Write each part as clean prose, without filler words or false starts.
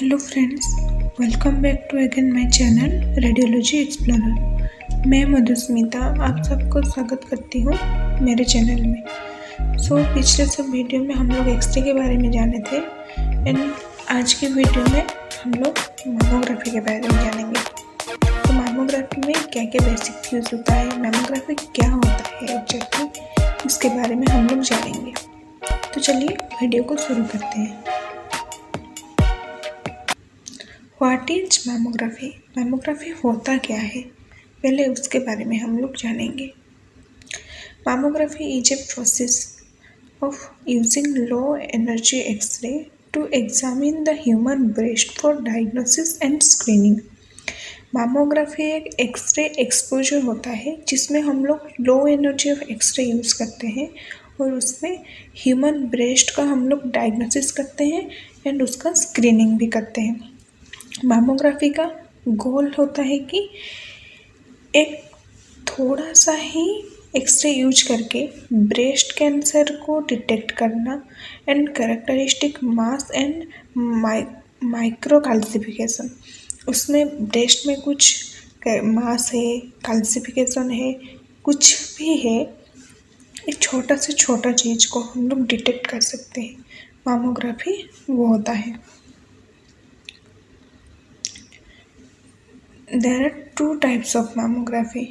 Hello friends, welcome back to again my channel radiology explorer. मैं मधुस्मिता आप सबको स्वागत करती हूँ मेरे चैनल में। पिछले सब वीडियो में हम लोग एक्सरे के बारे में जाने थे एंड आज के वीडियो में हम लोग मैमोग्राफी के बारे में जानेंगे। तो मैमोग्राफी में क्या क्या बेसिक यूज होता है, मैमोग्राफी क्या होता है एग्जैक्टली, इसके बारे में हम लोग जानेंगे। तो चलिए वीडियो को शुरू करते हैं। What is mammography? मैमोग्राफी होता क्या है, पहले उसके बारे में हम लोग जानेंगे। Mammography is a process of using low energy x-ray to examine the human breast for diagnosis and screening. Mammography एक एक्सरे एक्सपोजर होता है जिसमें हम लोग low energy of x-ray use करते हैं और उसमें ह्यूमन ब्रेस्ट का हम लोग डायग्नोसिस करते हैं एंड उसका स्क्रीनिंग भी करते हैं। मैमोग्राफी का गोल होता है कि एक थोड़ा सा ही एक्सरे यूज करके ब्रेस्ट कैंसर को डिटेक्ट करना and characteristic mass and micro calcification. उसमें ब्रेस्ट में कुछ मास है, कैल्सिफिकेशन है, कुछ भी है, एक छोटा से छोटा चीज़ को हम लोग डिटेक्ट कर सकते हैं। मैमोग्राफी वो होता है। There are 2 types of mammography.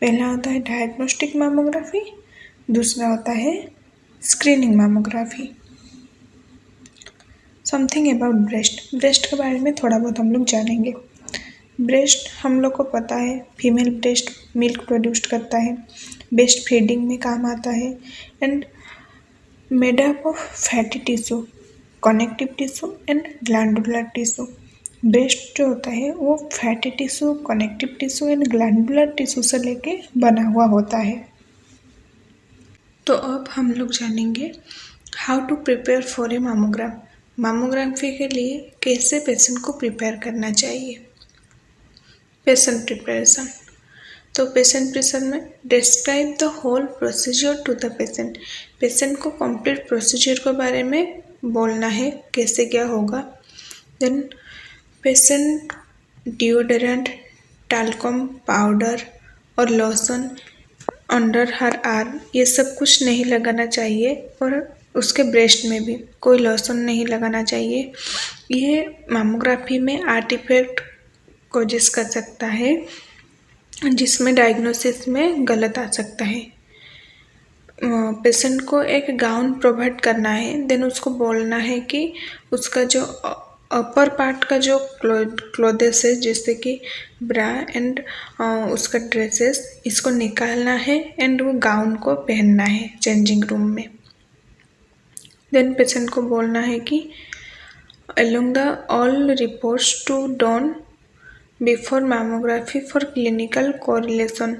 पहला होता है डायग्नोस्टिक मैमोग्राफी, दूसरा होता है screening mammography. Something about breast के बारे में थोड़ा बहुत हम लोग जानेंगे। ब्रेस्ट हम लोग को पता है, फीमेल ब्रेस्ट मिल्क प्रोड्यूस करता है, ब्रेस्ट फीडिंग में काम आता है and made up of fatty tissue, connective tissue and glandular tissue. Breast जो होता है वो fatty tissue, connective tissue and glandular tissue से लेके बना हुआ होता है। तो अब हम लोग जानेंगे how to prepare for a mammogram. Mammography के लिए कैसे पेशेंट को प्रिपेयर करना चाहिए। Patient preparation. तो पेशेंट प्रिपरेशन में describe the whole procedure to the patient. Patient को कंप्लीट प्रोसीजर के बारे में बोलना है, कैसे क्या होगा। Then patient deodorant, talcum powder और लोशन अंडर हर आर्म ये सब कुछ नहीं लगाना चाहिए और उसके ब्रेस्ट में भी कोई लोशन नहीं लगाना चाहिए। ये मैमोग्राफी में आर्टिफैक्ट कोजेस कर सकता है जिसमें डायग्नोसिस में गलत आ सकता है। पेशेंट को एक गाउन प्रोवाइड करना है, देन उसको बोलना है कि उसका जो अपर पार्ट का जो क्लोथेस है जैसे कि ब्रा एंड उसका ड्रेसेस, इसको निकालना है एंड वो गाउन को पहनना है चेंजिंग रूम में। देन पेशेंट को बोलना है कि along the all reports to done before mammography for clinical correlation.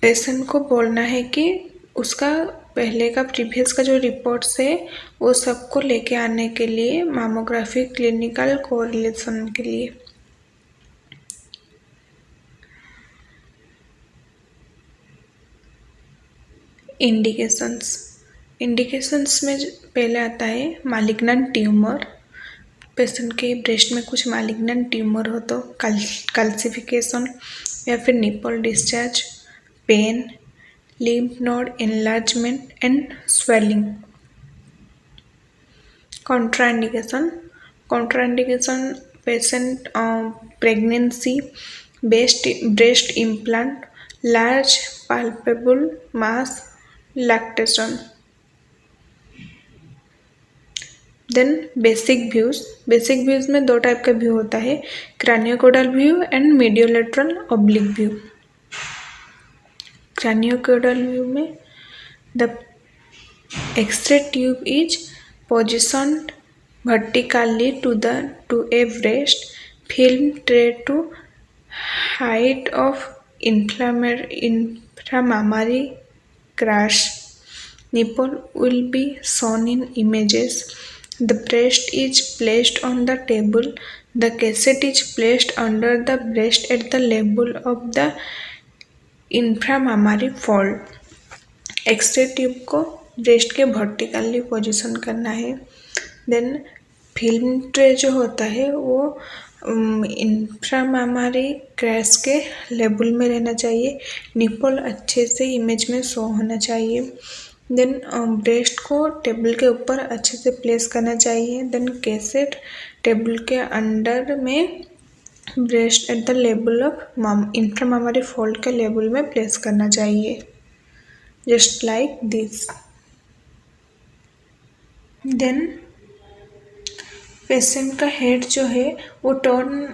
Patient को बोलना है कि उसका पहले का प्रीवियस का जो रिपोर्ट्स है वो सबको लेके आने के लिए मैमोग्राफी क्लिनिकल कोरिलेशन के लिए। इंडिकेशंस में पहले आता है मैलिग्नेंट ट्यूमर। पेशेंट के ब्रेस्ट में कुछ मैलिग्नेंट ट्यूमर हो तो कैल्सिफिकेशन या फिर nipple discharge, pain, lymph node enlargement and swelling. Contraindication patient pregnancy, breast implant, large palpable mass, lactation. Then basic views में 2 टाइप का व्यू होता है, craniocaudal view and mediolateral oblique view. Craniocaudal view में the X-ray tube is positioned vertically to a breast film tray to height of inframammary crash. Nipple will be shown in images. The breast is placed on the table. The cassette is placed under the breast at the level of the inframammary fold. X-ray tube को breast के vertically position करना है। Then film tray जो होता है वो इंफ्रामामारी crash के level में रहना चाहिए। निप्पल अच्छे से इमेज में शो होना चाहिए। देन ब्रेस्ट को टेबल के ऊपर अच्छे से प्लेस करना चाहिए। देन कैसेट टेबल के अंडर में breast at the level of inframammary fold के लेवल में प्लेस करना चाहिए, just like this. Then patient का हेड जो है वो turn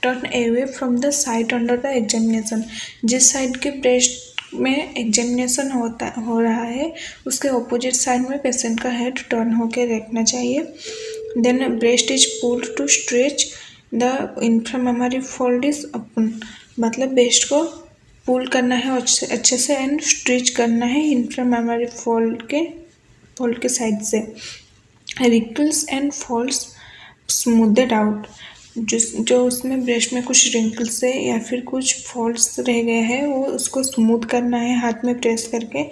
away from the side under the examination. जिस साइड के ब्रेस्ट में एग्जामिनेशन हो रहा है उसके ऑपोजिट साइड में पेशेंट का हेड टर्न होकर रखना चाहिए। Then breast is pulled to stretch the inframammary fold is open, मतलब ब्रेस्ट को पुल करना है अच्छे से एंड स्ट्रेच करना है इंफ्रामामारी फोल्ड के साइड से। Wrinkles and folds smoothed out, जो उसमें ब्रेस्ट में कुछ रिंकल्स है या फिर कुछ फॉल्स रह गए हैं वो उसको स्मूथ करना है हाथ में प्रेस करके।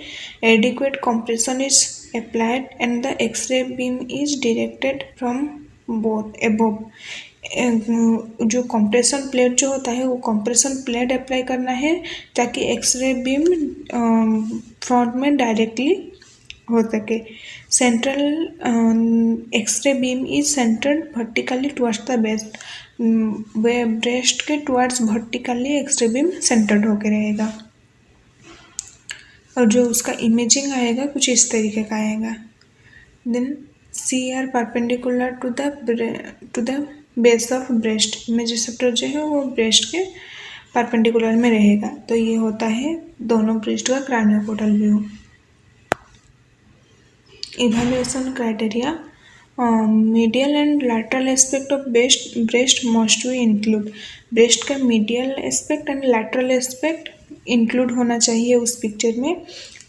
Adequate compression is applied and the x-ray beam is directed from both above. जो कंप्रेशन प्लेट जो होता है वो कंप्रेशन प्लेट अप्लाई करना है ताकि एक्सरे बीम फ्रंट में डायरेक्टली हो सके। Central x-ray beam is centred vertically towards the breast, breast के towards vertically x-ray beam centred होके रहेगा और जो उसका इमेजिंग आएगा कुछ इस तरीके का आएगा। Then CR perpendicular to the base of breast, image receptor जो है वो ब्रेस्ट के परपेंडिकुलर में रहेगा। तो ये होता है दोनों ब्रेस्ट का craniocaudal view. Evaluation criteria, medial and lateral aspect of breast must be include. Breast का medial aspect and lateral aspect include होना चाहिए उस पिक्चर में।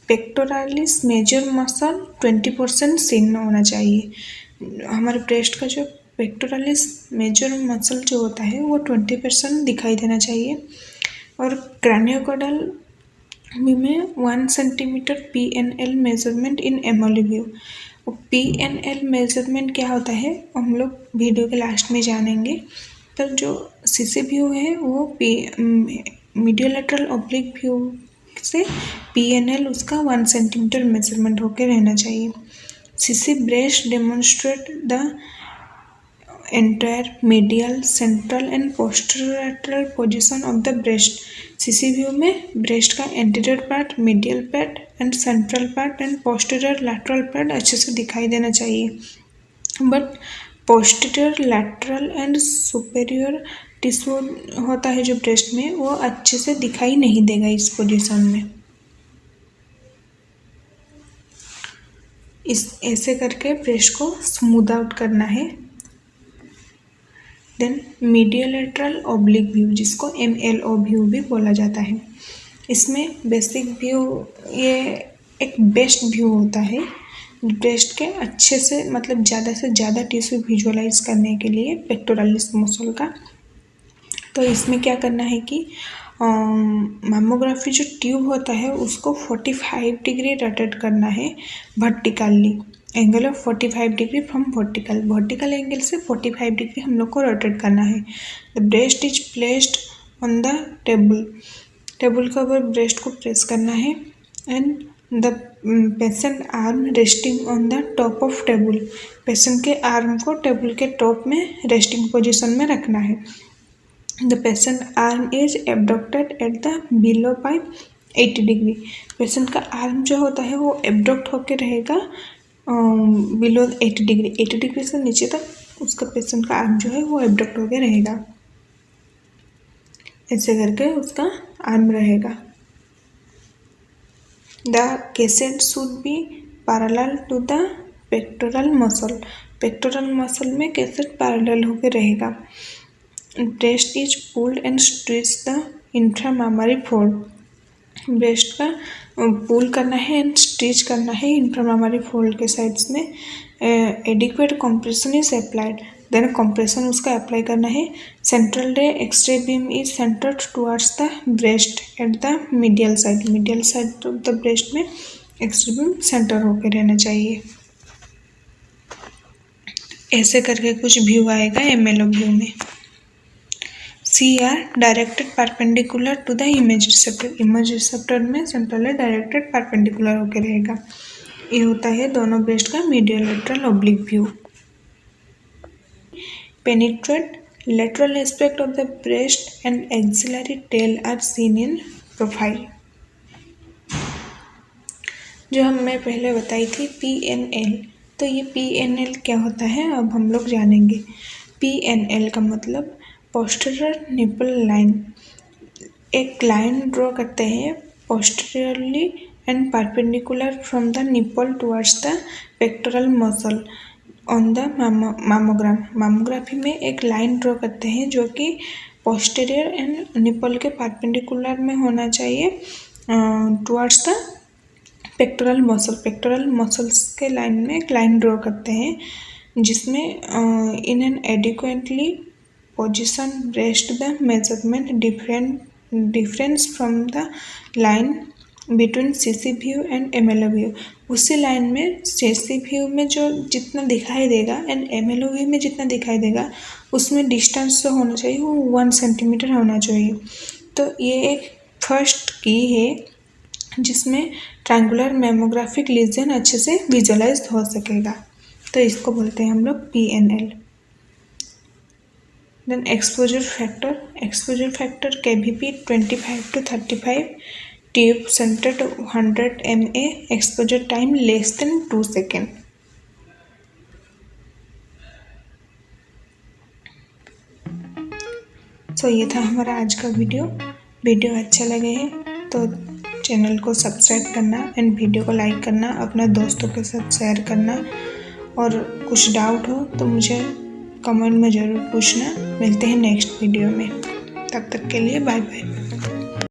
पेक्टोरालिस मेजर मसल 20% सीन होना चाहिए। हमारे ब्रेस्ट का जो पेक्टोरालिस मेजर मसल जो होता है वो 20% दिखाई देना चाहिए। और क्रैनियोपोडल में 1 centimetre PNL measurement in MLO view. PNL measurement क्या होता है हम लोग वीडियो के लास्ट में जानेंगे। तो जो CC व्यू है वो मीडियोलैटरल ऑब्लिक व्यू से PNL उसका 1 सेंटीमीटर मेजरमेंट होकर रहना चाहिए। CC breast demonstrate the entire medial, central and posterolateral position of the breast। CC view में ब्रेस्ट का anterior part, medial part and central part and posterior lateral part अच्छे से दिखाई देना चाहिए। But posterior lateral and superior tissue होता है जो ब्रेस्ट में वो अच्छे से दिखाई नहीं देगा इस पोजीशन में। इस ऐसे करके ब्रेस्ट को स्मूथ आउट करना है। देन मीडियोलैटरल ऑब्लिक व्यू जिसको MLO व्यू भी बोला जाता है। इसमें बेसिक व्यू ये एक बेस्ट व्यू होता है ब्रेस्ट के अच्छे से मतलब ज़्यादा से ज़्यादा टिश्यू विजुअलाइज करने के लिए पेक्टोरालिस मसल का। तो इसमें क्या करना है कि मैमोग्राफी जो ट्यूब होता है उसको 45 डिग्री रोटेट करना है vertically, angle of 45 degree from vertical angle से 45 डिग्री हम लोग को रोटेट करना है। The breast is placed on the table के ऊपर ब्रेस्ट को प्रेस करना है and the patient arm resting on the top of table. Patient के आर्म को टेबल के टॉप में रेस्टिंग पोजीशन में रखना है। The patient arm is abducted at the below by 80 degree. Patient का आर्म जो होता है वो एब्डक्ट होकर रहेगा बिलो 80 डिग्री। 80 डिग्री से नीचे तक उसका पेशेंट का आर्म जो है वो एब्डक्ट होकर रहेगा। ऐसे करके उसका आर्म रहेगा। The cassette should be parallel to the pectoral muscle. Pectoral muscle में कैसेट पैरेलल होकर रहेगा। Breast is pulled and stretch the inframammary fold. Breast का पुल करना है एंड स्टिच करना है इंफ्रामामारी फोल्ड के साइड्स में। Adequate compression is applied, then compression उसका अप्लाई करना है। Central ray x-ray beam is centred towards the breast at the medial side of the breast में एक्सरे बीम सेंटर होकर रहना चाहिए। ऐसे करके कुछ व्यू आएगा एमएलओ व्यू में। C R directed perpendicular to the image receptor. Image receptor में सेंट्रल है डायरेक्टेड परपेंडिकुलर होकर रहेगा। ये होता है दोनों ब्रेस्ट का medial lateral oblique view. Penetrate lateral aspect of the breast and axillary tail are seen in profile। जो मैं पहले बताई थी PNL, तो ये PNL क्या होता है अब हम लोग जानेंगे। PNL का मतलब पोस्टीरियर निपल लाइन। एक लाइन ड्रॉ करते हैं posteriorly and perpendicular from the nipple towards the pectoral muscle on the mammogram. Mammography में एक लाइन ड्रॉ करते हैं जो कि पोस्टीरियर एंड निपल के परपेंडिकुलर में होना चाहिए towards the pectoral muscle. Pectoral muscles के लाइन में एक लाइन ड्रॉ करते हैं जिसमें in an adequately position breast the measurement difference from the line between CC view and MLO view. उसी लाइन में सीसी व्यू में जो जितना दिखाई देगा एंड एमएलओ व्यू में जितना दिखाई देगा उसमें डिस्टेंस जो होना चाहिए वो 1 सेंटीमीटर होना चाहिए। तो ये एक फर्स्ट की है जिसमें ट्रायंगुलर मैमोग्राफिक लीजन अच्छे से विजुअलाइज हो सकेगा, तो इसको बोलते हैं हम लोग PNL। Then exposure factor KVP 25 to 35, tube centred 100 mA, exposure time less than 2 second. So ये था हमारा आज का वीडियो अच्छा लगे है तो चैनल को सब्सक्राइब करना एंड वीडियो को लाइक करना, अपना दोस्तों के साथ शेयर करना, और कुछ डाउट हो तो मुझे कमेंट में ज़रूर पूछना। मिलते हैं नेक्स्ट वीडियो में, तब तक के लिए बाय बाय।